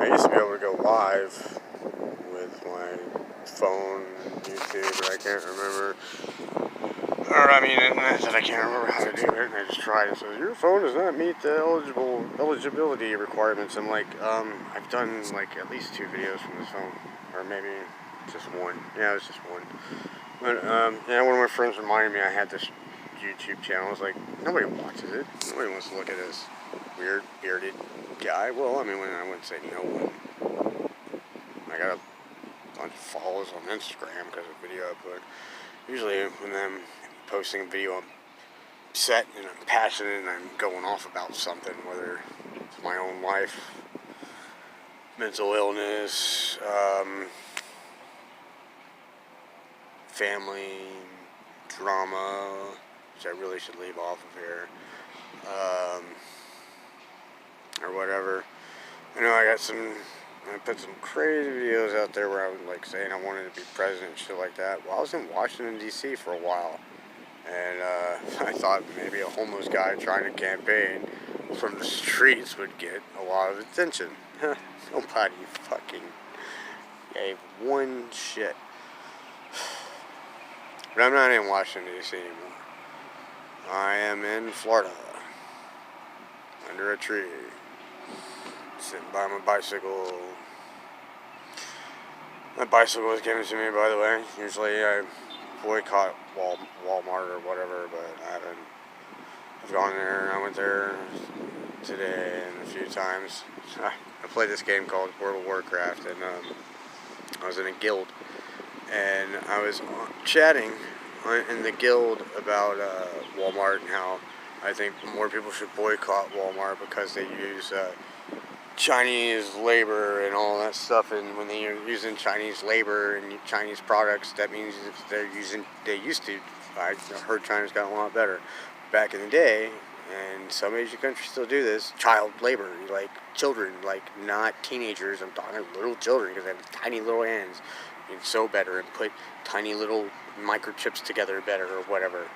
I used to be able to go live with my phone, YouTube, but I can't remember. Or, I mean, I can't remember how to do it, and I just tried it. So, your phone does not meet the eligibility requirements. I'm like, I've done, like, at least 2 videos from this phone. Or maybe just one. Yeah, it was just one. But, yeah, one of my friends reminded me I had this YouTube channel. I was like, nobody watches it. Nobody wants to look at this weird, bearded guy. Well, I mean, I wouldn't say no one. I got a bunch of follows on Instagram because of video upload. Usually when I'm posting a video, I'm set and I'm passionate and I'm going off about something, whether it's my own life, mental illness, family, drama, which I really should leave off of here, or whatever. I know I put some crazy videos out there where I was like saying I wanted to be president and shit like that. Well, I was in Washington, D.C. for a while, and I thought maybe a homeless guy trying to campaign from the streets would get a lot of attention. Nobody fucking gave one shit. But I'm not in Washington, D.C. anymore. I am in Florida, under a tree, sitting by my bicycle. My bicycle was given to me, by the way. Usually I boycott Walmart or whatever, but I haven't. I've gone there. I went there today and a few times. I played this game called World of Warcraft, and I was in a guild, and I was chatting in the guild about Walmart and how I think more people should boycott Walmart because they use Chinese labor and all that stuff, and when they're using Chinese labor and Chinese products, that means they used to, I heard China's gotten a lot better back in the day, and some Asian countries still do this, child labor, like children, like not teenagers, I'm talking little children, because they have tiny little hands, you can sew better and put tiny little microchips together better or whatever.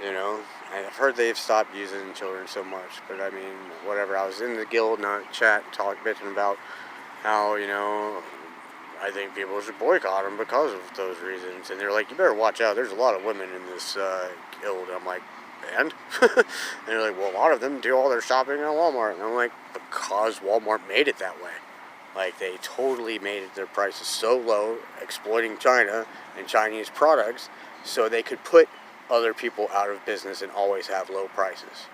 You know, I've heard they've stopped using children so much, but I mean, whatever. I was in the guild, not chat, bitching about how, you know, I think people should boycott them because of those reasons. And they're like, you better watch out. There's a lot of women in this guild. I'm like, and? And they're like, well, a lot of them do all their shopping at Walmart. And I'm like, because Walmart made it that way. Like, they totally made their prices so low, exploiting China and Chinese products, so they could put other people out of business and always have low prices.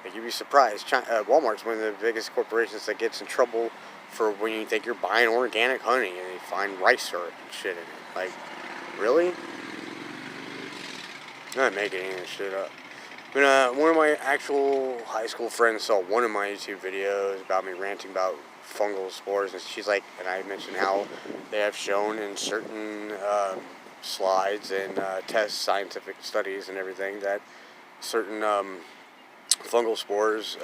Like, you'd be surprised. Walmart's one of the biggest corporations that gets in trouble for when you think you're buying organic honey and they find rice syrup and shit in it. Like, really? I'm not making any of this shit up. But one of my actual high school friends saw one of my YouTube videos about me ranting about fungal spores, and she's like, and I mentioned how they have shown in certain slides and tests, scientific studies and everything, that certain fungal spores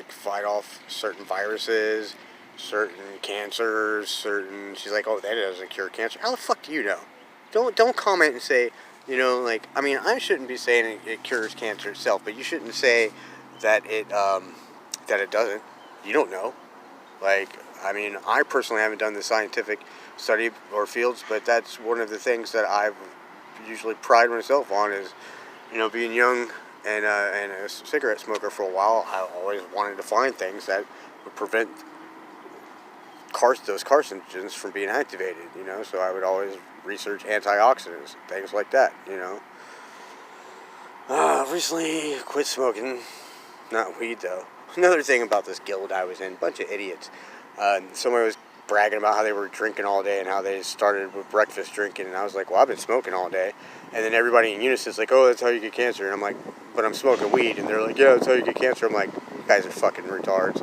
fight off certain viruses, certain cancers, she's like, oh, that doesn't cure cancer. How the fuck do you know? Don't comment and say, you know, like, I mean, I shouldn't be saying it cures cancer itself, but you shouldn't say that it doesn't. You don't know. Like, I mean, I personally haven't done the scientific study or fields, but that's one of the things that I've usually pride myself on is, you know, being young and a cigarette smoker for a while. I always wanted to find things that would prevent those carcinogens from being activated, you know, so I would always research antioxidants, things like that, you know. Recently quit smoking, not weed though. Another thing about this guild I was in, bunch of idiots. Somebody was bragging about how they were drinking all day and how they started with breakfast drinking, and I was like, well, I've been smoking all day. And then everybody in unison is like, oh, that's how you get cancer. And I'm like, but I'm smoking weed. And they're like, yeah, that's how you get cancer. I'm like, you guys are fucking retards.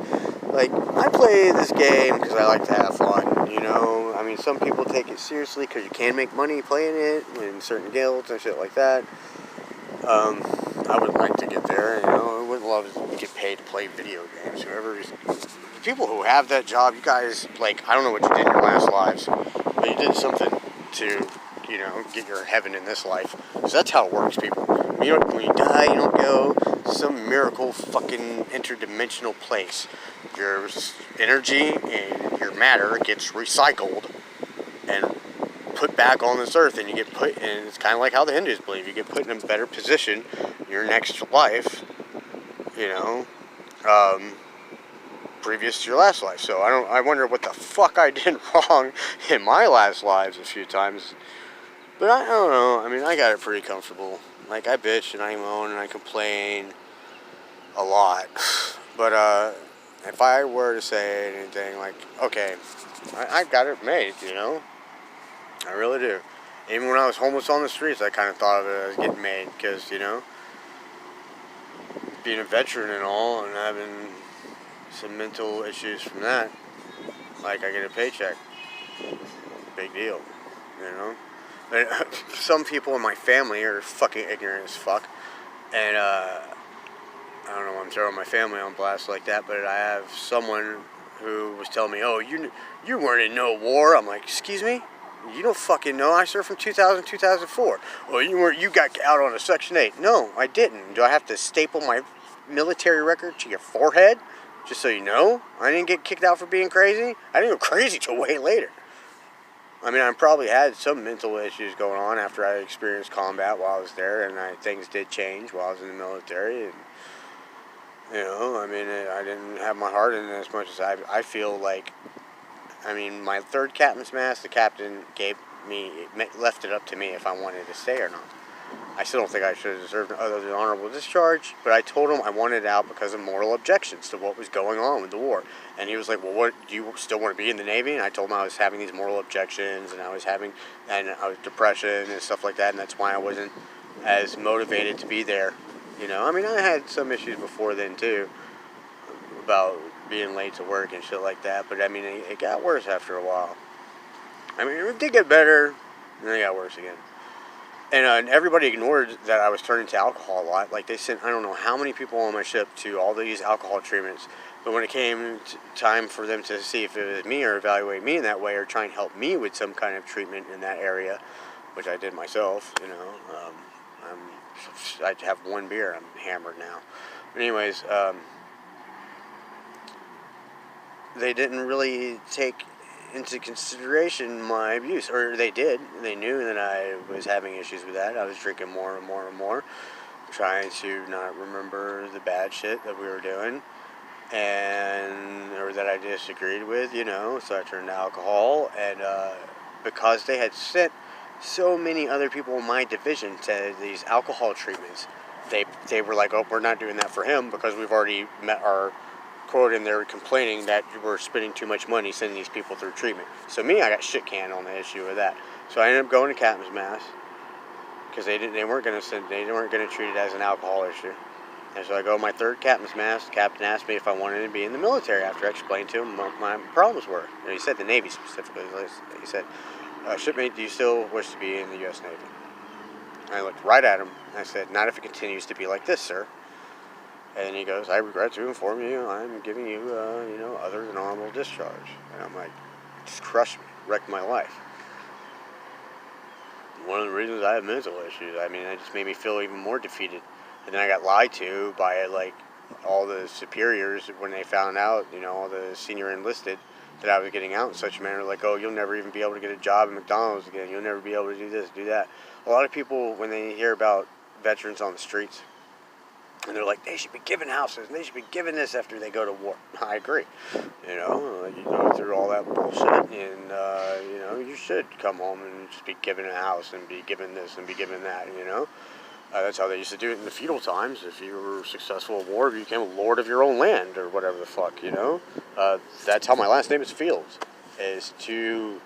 Like, I play this game because I like to have fun, you know. I mean, some people take it seriously because you can make money playing it in certain guilds and shit like that. I would like to get there, you know. I would love to get paid to play video games. People who have that job, you guys, like, I don't know what you did in your last lives, but you did something to, you know, get your heaven in this life. Because that's how it works, people. when you die, you don't go to some miracle fucking interdimensional place. Your energy and your matter gets recycled and put back on this earth, and you get put, and it's kind of like how the Hindus believe, you get put in a better position in your next life, you know, previous to your last life. So I wonder what the fuck I did wrong in my last lives a few times. But I don't know. I mean, I got it pretty comfortable. Like, I bitch and I moan and I complain a lot. But if I were to say anything, like, okay, I got it made, you know? I really do. Even when I was homeless on the streets, I kind of thought of it as getting made. Because, you know, being a veteran and all, and having some mental issues from that, like, I get a paycheck. Big deal, you know? But some people in my family are fucking ignorant as fuck. And, I don't know why I'm throwing my family on blast like that, but I have someone who was telling me, oh, you weren't in no war. I'm like, excuse me? You don't fucking know. I served from 2000 2004. Well, you got out on a Section 8. No, I didn't. Do I have to staple my military record to your forehead? Just so you know? I didn't get kicked out for being crazy. I didn't go crazy till way later. I mean, I probably had some mental issues going on after I experienced combat while I was there, and things did change while I was in the military, and you know, I mean, I didn't have my heart in it as much as I feel like, I mean, my third captain's mast, the captain left it up to me if I wanted to stay or not. I still don't think I should have deserved other than honorable discharge, but I told him I wanted out because of moral objections to what was going on with the war. And he was like, well, what, do you still want to be in the Navy? And I told him I was having these moral objections, and I was depression and stuff like that, and that's why I wasn't as motivated to be there. You know, I mean, I had some issues before then, too, about being late to work and shit like that. But, I mean, it got worse after a while. I mean, it did get better, and then it got worse again. And everybody ignored that I was turning to alcohol a lot. Like, they sent, I don't know how many people on my ship to all these alcohol treatments. But when it came time for them to see if it was me or evaluate me in that way or try and help me with some kind of treatment in that area, which I did myself, you know, I have one beer. I'm hammered now. But anyways, they didn't really take into consideration my abuse, or they did. They knew that I was having issues with that. I was drinking more and more and more, trying to not remember the bad shit that we were doing, or that I disagreed with, you know. So I turned to alcohol, and because they had sent so many other people in my division to these alcohol treatments, they were like, oh, we're not doing that for him because we've already met our quote, and they were complaining that you were spending too much money sending these people through treatment. So me, I got shit canned on the issue of that. So I ended up going to captain's mast because they weren't going to treat it as an alcohol issue. And so I go to my third captain's mast. The captain asked me if I wanted to be in the military after I explained to him what my problems were. And he said the Navy specifically. He said, shipmate, do you still wish to be in the U.S. Navy? And I looked right at him, and I said, not if it continues to be like this, sir. And he goes, I regret to inform you, I'm giving you, other than honorable discharge. And I'm like, just crushed me, wrecked my life. One of the reasons I have mental issues, I mean, it just made me feel even more defeated. And then I got lied to by, like, all the superiors when they found out, you know, all the senior enlisted, that I was getting out in such a manner, like, oh, you'll never even be able to get a job at McDonald's again. You'll never be able to do this, do that. A lot of people, when they hear about veterans on the streets, and they're like, they should be given houses, and they should be given this after they go to war. I agree. You know, you go through all that bullshit, and, you should come home and just be given a house and be given this and be given that, you know. That's how they used to do it in the feudal times. If you were successful in war, you became a lord of your own land or whatever the fuck, you know. That's how my last name is Fields. Is two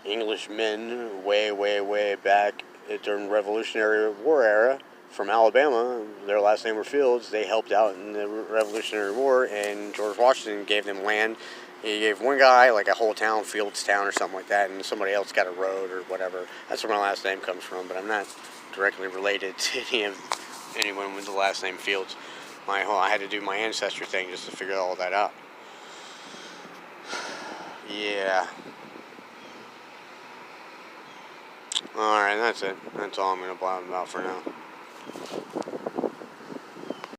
Englishmen way, way, way back during the Revolutionary War era from Alabama. Their last name were Fields. They helped out in the Revolutionary War, and George Washington gave them land. He gave one guy like a whole town, Fieldstown or something like that, and somebody else got a road or whatever. That's where my last name comes from, but I'm not directly related to anyone with the last name Fields. I had to do my ancestry thing just to figure all that out. Yeah. Alright, that's it. That's all I'm going to blab about for now.